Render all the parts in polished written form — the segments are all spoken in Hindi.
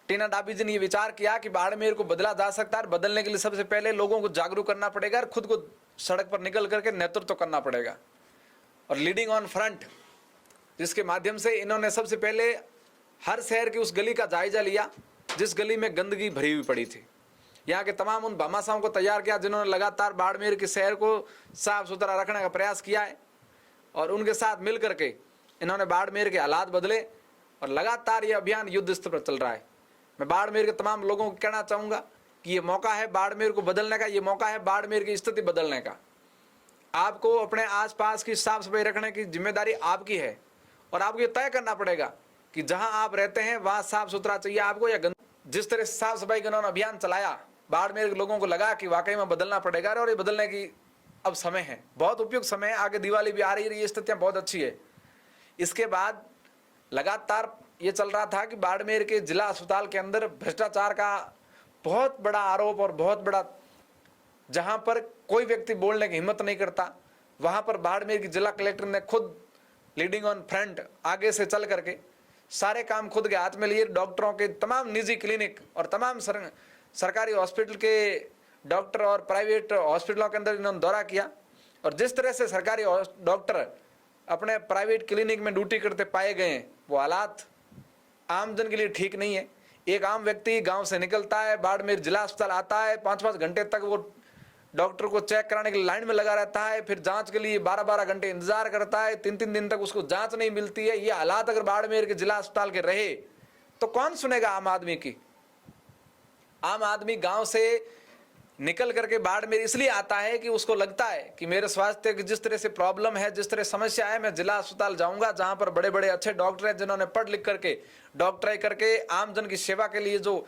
टीना डाबी जी ने ये विचार किया कि बाड़मेर को बदला जा सकता है। बदलने के लिए सबसे पहले लोगों को जागरूक करना पड़ेगा और खुद को सड़क पर निकल करके नेतृत्व करना पड़ेगा। और लीडिंग ऑन फ्रंट, जिसके माध्यम से इन्होंने सबसे पहले हर शहर की उस गली का जायजा लिया जिस गली में गंदगी भरी हुई पड़ी थी। यहाँ के तमाम उन भामाशाहों को तैयार किया जिन्होंने लगातार बाड़मेर के शहर को साफ सुथरा रखने का प्रयास किया है। और उनके साथ मिल करके इन्होंने बाड़मेर के हालात बदले और लगातार ये अभियान युद्ध स्तर पर चल रहा है। मैं बाड़मेर के तमाम लोगों को कहना चाहूँगा कि ये मौका है बाड़मेर को बदलने का, ये मौका है बाड़मेर की स्थिति बदलने का। आपको अपने आसपास की साफ सफाई रखने की जिम्मेदारी आपकी है और आपको ये तय करना पड़ेगा कि जहां आप रहते हैं वहां साफ सुथरा चाहिए आपको या जिस तरह से साफ सफाई का उन्होंने अभियान चलाया, बाड़मेर के लोगों को लगा कि वाकई में बदलना पड़ेगा और ये बदलने की अब समय है, बहुत उपयुक्त समय है। आगे दिवाली भी आ रही है, ये स्थितियां बहुत अच्छी है। इसके बाद लगातार ये चल रहा था कि बाड़मेर के जिला अस्पताल के अंदर भ्रष्टाचार का बहुत बड़ा आरोप और बहुत बड़ा, जहां पर कोई व्यक्ति बोलने की हिम्मत नहीं करता, वहां पर बाड़मेर की जिला कलेक्टर ने खुद लीडिंग ऑन फ्रंट आगे से चल करके सारे काम खुद के हाथ में लिए। डॉक्टरों के तमाम निजी क्लिनिक और तमाम सरकारी हॉस्पिटल के डॉक्टर और प्राइवेट हॉस्पिटलों के अंदर इन्होंने दौरा किया और जिस तरह से सरकारी डॉक्टर अपने प्राइवेट क्लिनिक में ड्यूटी करते पाए गए हैं, वो हालात आमजन के लिए ठीक नहीं है। एक आम व्यक्ति गांव से निकलता है, बाड़मेर जिला अस्पताल आता है, 5-5 घंटे तक वो डॉक्टर को चेक कराने के लिए लाइन में लगा रहता है, फिर जांच के लिए 12-12 घंटे इंतजार करता है, 3-3 दिन तक उसको जांच नहीं मिलती है। ये हालात अगर बाड़मेर के जिला अस्पताल के रहे तो कौन सुनेगा आम आदमी की? आम आदमी गांव से निकल करके बाड़मेर इसलिए आता है कि उसको लगता है कि मेरे स्वास्थ्य की जिस तरह से प्रॉब्लम है, जिस तरह समस्या है, मैं जिला अस्पताल जाऊंगा जहां पर बड़े बड़े अच्छे डॉक्टर हैं जिन्होंने पढ़ लिख करके डॉक्टरी करके आमजन की सेवा के लिए जो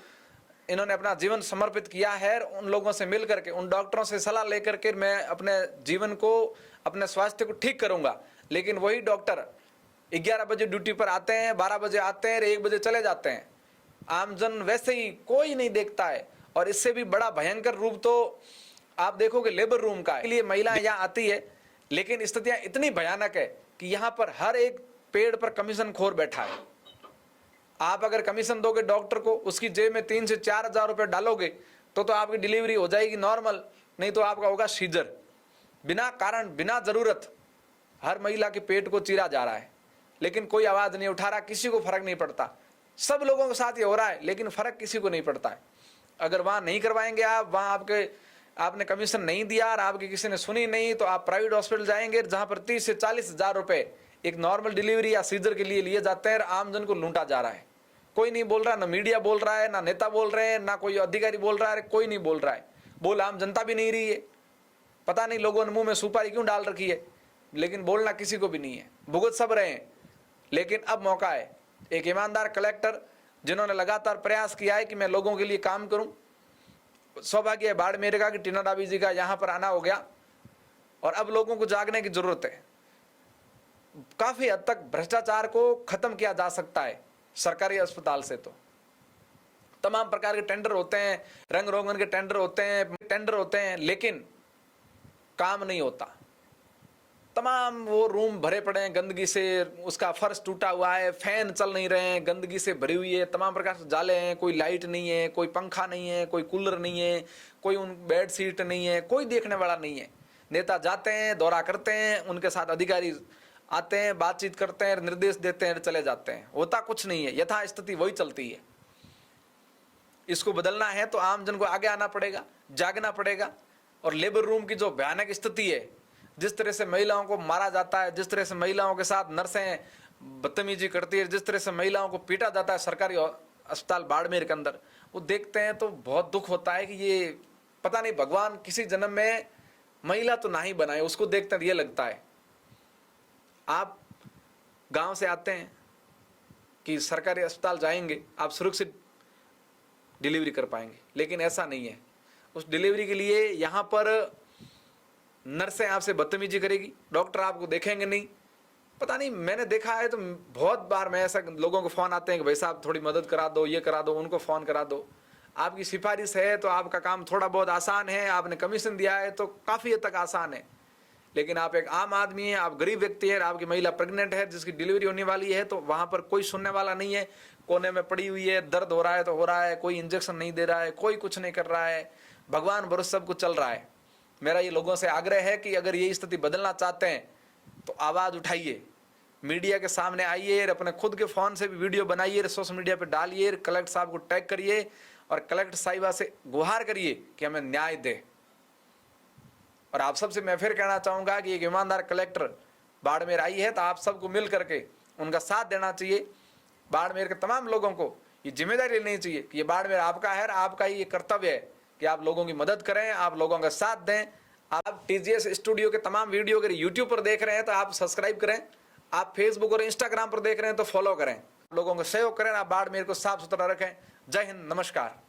इन्होंने अपना जीवन समर्पित किया है, उन लोगों से मिल करके, उन डॉक्टरों से सलाह लेकर के मैं अपने जीवन को, अपने स्वास्थ्य को ठीक करूंगा। लेकिन वही डॉक्टर 11 बजे ड्यूटी पर आते हैं, 12 बजे आते हैं, 1 बजे चले जाते हैं। आमजन वैसे ही कोई नहीं देखता है। और इससे भी बड़ा भयंकर रूप तो आप देखोगे लेबर रूम का है। इसलिए महिलाएं यहाँ आती है, लेकिन स्थितियां इतनी भयानक है कि यहाँ पर हर एक पेड़ पर कमीशन खोर बैठा है। आप अगर कमीशन दोगे डॉक्टर को, उसकी जेब में 3 से 4 हजार रुपये डालोगे तो आपकी डिलीवरी हो जाएगी नॉर्मल, नहीं तो आपका होगा सीजर। बिना कारण, बिना जरूरत हर महिला के पेट को चीरा जा रहा है, लेकिन कोई आवाज नहीं उठा रहा, किसी को फर्क नहीं पड़ता। सब लोगों के साथ ये हो रहा है, लेकिन फर्क किसी को नहीं पड़ता है। अगर वहां नहीं करवाएंगे आप, वहां आपने कमीशन नहीं दिया और आपकी किसी ने सुनी नहीं, तो आप प्राइवेट हॉस्पिटल जाएंगे जहां पर 30 से 40 हजार रुपए एक नॉर्मल डिलीवरी या सीजर के लिए लिए जाते हैं और आमजन को लूटा जा रहा है। कोई नहीं बोल रहा, ना मीडिया बोल रहा है, ना नेता बोल रहे हैं, ना कोई अधिकारी बोल रहा है, कोई नहीं बोल रहा है। बोल आम जनता भी नहीं रही है। पता नहीं लोगों ने मुंह में सुपारी क्यों डाल रखी है, लेकिन बोलना किसी को भी नहीं है। भुगत सब रहे हैं। लेकिन अब मौका है एक ईमानदार कलेक्टर जिन्होंने लगातार प्रयास किया है कि मैं लोगों के लिए काम करूं। सौभाग्य है बाड़मेर का कि टीना डाबी जी का यहाँ पर आना हो गया और अब लोगों को जागने की जरूरत है। काफी हद तक भ्रष्टाचार को खत्म किया जा सकता है सरकारी अस्पताल से। तो तमाम प्रकार के टेंडर होते हैं, रंग रोगन के टेंडर होते हैं, लेकिन काम नहीं होता। तमाम वो रूम भरे पड़े हैं गंदगी से, उसका फर्श टूटा हुआ है, फैन चल नहीं रहे हैं, गंदगी से भरी हुई है, तमाम प्रकार से जाले हैं, कोई लाइट नहीं है, कोई पंखा नहीं है, कोई कूलर नहीं है, कोई उन बेड सीट नहीं है, कोई देखने वाला नहीं है। नेता जाते हैं, दौरा करते हैं, उनके साथ अधिकारी आते हैं, बातचीत करते हैं, निर्देश देते हैं, चले जाते हैं, होता कुछ नहीं है। यथा स्थिति वही चलती है। इसको बदलना है तो आम जन को आगे आना पड़ेगा, जागना पड़ेगा। और लेबर रूम की जो भयानक स्थिति है, जिस तरह से महिलाओं को मारा जाता है, जिस तरह से महिलाओं के साथ नर्सें बदतमीजी करती है, जिस तरह से महिलाओं को पीटा जाता है सरकारी अस्पताल बाड़मेर के अंदर, वो देखते हैं तो बहुत दुख होता है कि ये पता नहीं भगवान किसी जन्म में महिला तो ना ही बनाए। उसको देखते हैं ये लगता है। आप गांव से आते हैं कि सरकारी अस्पताल जाएंगे, आप सुरक्षित डिलीवरी कर पाएंगे, लेकिन ऐसा नहीं है। उस डिलीवरी के लिए यहाँ पर नर्सें आपसे बदतमीजी करेगी, डॉक्टर आपको देखेंगे नहीं। पता नहीं, मैंने देखा है तो बहुत बार मैं ऐसा लोगों को फ़ोन आते हैं कि भाई साहब थोड़ी मदद करा दो, ये करा दो, उनको फ़ोन करा दो। आपकी सिफारिश है तो आपका काम थोड़ा बहुत आसान है, आपने कमीशन दिया है तो काफ़ी हद तक आसान है। लेकिन आप एक आम आदमी हैं, आप गरीब व्यक्ति हैं, आपकी महिला प्रेग्नेंट है जिसकी डिलीवरी होने वाली है, तो वहाँ पर कोई सुनने वाला नहीं है, कोने में पड़ी हुई है, दर्द हो रहा है तो हो रहा है, कोई इंजेक्शन नहीं दे रहा है, कोई कुछ नहीं कर रहा है, भगवान भरोसे सब कुछ चल रहा है। मेरा ये लोगों से आग्रह है कि अगर ये स्थिति बदलना चाहते हैं तो आवाज़ उठाइए, मीडिया के सामने आइए, अपने खुद के फ़ोन से भी वीडियो बनाइए, सोशल मीडिया पे डालिए, कलेक्टर साहब को टैग करिए और कलेक्टर साहिबा से गुहार करिए कि हमें न्याय दे। और आप सबसे मैं फिर कहना चाहूँगा कि एक ईमानदार कलेक्टर बाड़मेर आई है तो आप सबको मिल करके उनका साथ देना चाहिए। बाड़मेर के तमाम लोगों को ये जिम्मेदारी लेनी चाहिए कि ये बाड़मेर आपका है, आपका ही ये कर्तव्य है कि आप लोगों की मदद करें, आप लोगों का साथ दें। आप TGS स्टूडियो के तमाम वीडियो अगर यूट्यूब पर देख रहे हैं तो आप सब्सक्राइब करें, आप फेसबुक और इंस्टाग्राम पर देख रहे हैं तो फॉलो करें, लोगों को सहयोग करें, आप बाड़मेर को साफ सुथरा रखें। जय हिंद, नमस्कार।